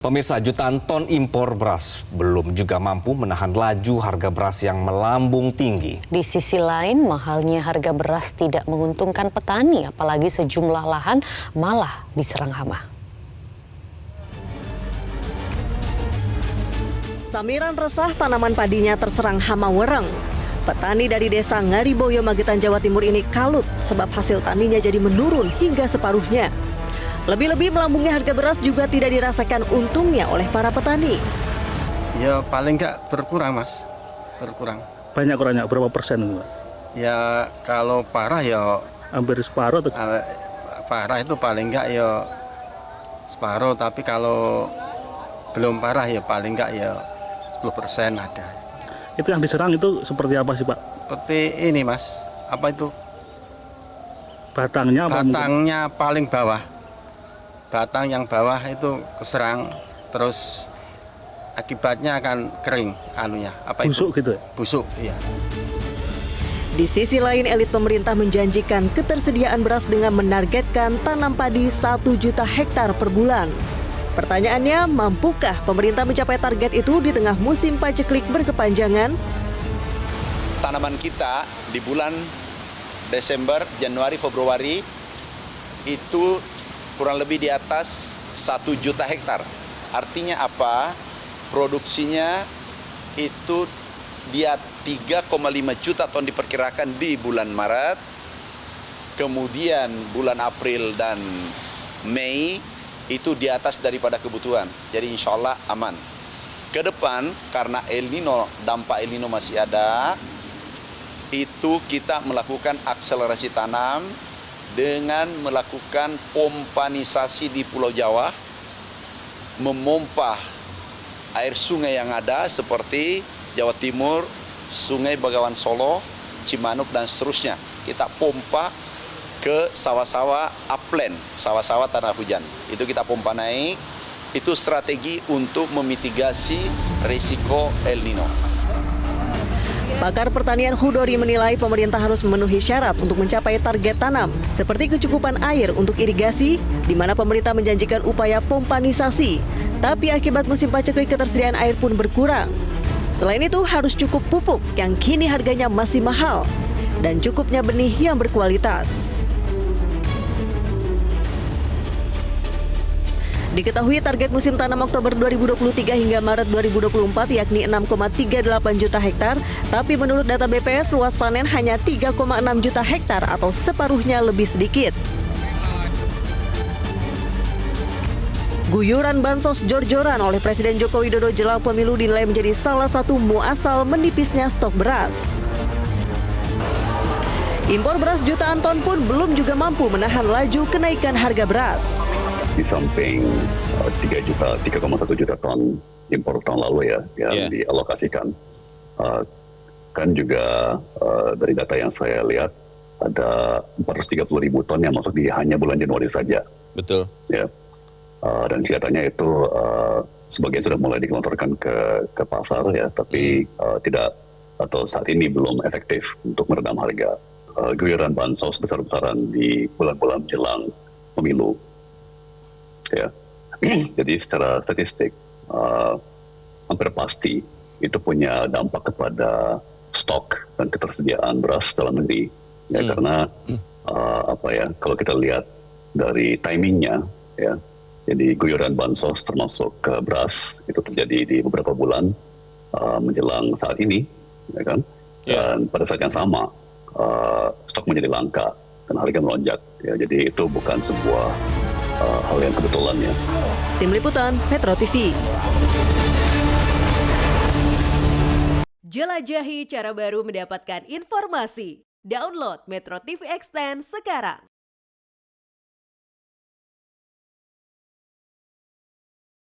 Pemirsa, jutaan ton impor beras belum juga mampu menahan laju harga beras yang melambung tinggi. Di sisi lain, mahalnya harga beras tidak menguntungkan petani, apalagi sejumlah lahan malah diserang hama. Samiran resah tanaman padinya terserang hama wereng. Petani dari desa Ngariboyo, Magetan, Jawa Timur ini kalut sebab hasil taninya jadi menurun hingga separuhnya. Lebih-lebih melambungnya harga beras juga tidak dirasakan untungnya oleh para petani. Ya paling nggak berkurang, Mas. Berkurang. Banyak kurangnya, berapa persen, Pak? Ya kalau parah ya Hampir separuh atau? parah itu paling nggak ya separuh, tapi kalau belum parah ya paling nggak ya 10% ada. Itu yang diserang itu seperti apa sih, Pak? Seperti ini, Mas. Apa itu? Batangnya apa? Batangnya paling bawah. Batang yang bawah itu keserang, terus akibatnya akan kering anunya. Apa busuk itu? Gitu ya? Busuk, iya. Di sisi lain, elit pemerintah menjanjikan ketersediaan beras dengan menargetkan tanam padi 1 juta hektar per bulan. Pertanyaannya, mampukah pemerintah mencapai target itu di tengah musim paceklik berkepanjangan? Tanaman kita di bulan Desember, Januari, Februari itu kurang lebih di atas 1 juta hektar. Artinya apa? Produksinya itu dia 3,5 juta ton diperkirakan di bulan Maret. Kemudian bulan April dan Mei itu di atas daripada kebutuhan. Jadi insya Allah aman. Ke depan karena El Nino, dampak El Nino masih ada, itu kita melakukan akselerasi tanam dengan melakukan pompanisasi di Pulau Jawa, memompa air sungai yang ada seperti Jawa Timur, Sungai Begawan Solo, Cimanuk dan seterusnya. Kita pompa ke sawah-sawah upland, sawah-sawah tanah hujan. Itu kita pompa naik, itu strategi untuk memitigasi risiko El Nino. Pakar pertanian Hudori menilai pemerintah harus memenuhi syarat untuk mencapai target tanam, seperti kecukupan air untuk irigasi, di mana pemerintah menjanjikan upaya pompanisasi. Tapi akibat musim paceklik ketersediaan air pun berkurang. Selain itu harus cukup pupuk yang kini harganya masih mahal, dan cukupnya benih yang berkualitas. Diketahui target musim tanam Oktober 2023 hingga Maret 2024 yakni 6,38 juta hektar, tapi menurut data BPS luas panen hanya 3,6 juta hektar atau separuhnya lebih sedikit. Guyuran bansos jor-joran oleh Presiden Joko Widodo jelang pemilu dinilai menjadi salah satu muasal menipisnya stok beras. Impor beras jutaan ton pun belum juga mampu menahan laju kenaikan harga beras. Di samping 3,1 juta ton impor tahun lalu yang dialokasikan, kan juga dari data yang saya lihat ada 430.000 ton yang masuk di hanya bulan Januari saja. Betul. Ya, dan kelihatannya itu sebagian sudah mulai digelontorkan ke pasar ya, tapi tidak atau saat ini belum efektif untuk meredam harga. Guyuran bansos besar-besaran di bulan-bulan jelang pemilu. Ya, jadi secara statistik hampir pasti itu punya dampak kepada stok dan ketersediaan beras dalam negeri. Ya, karena kalau kita lihat dari timingnya, ya, jadi guyuran bansos termasuk beras itu terjadi di beberapa bulan menjelang saat ini, ya kan? Dan pada saat yang sama stok menjadi langka dan harga melonjak. Ya, jadi itu bukan sebuah hal yang kebetulan ya. Tim Liputan Metro TV. Jelajahi cara baru mendapatkan informasi. Download Metro TV Extend sekarang.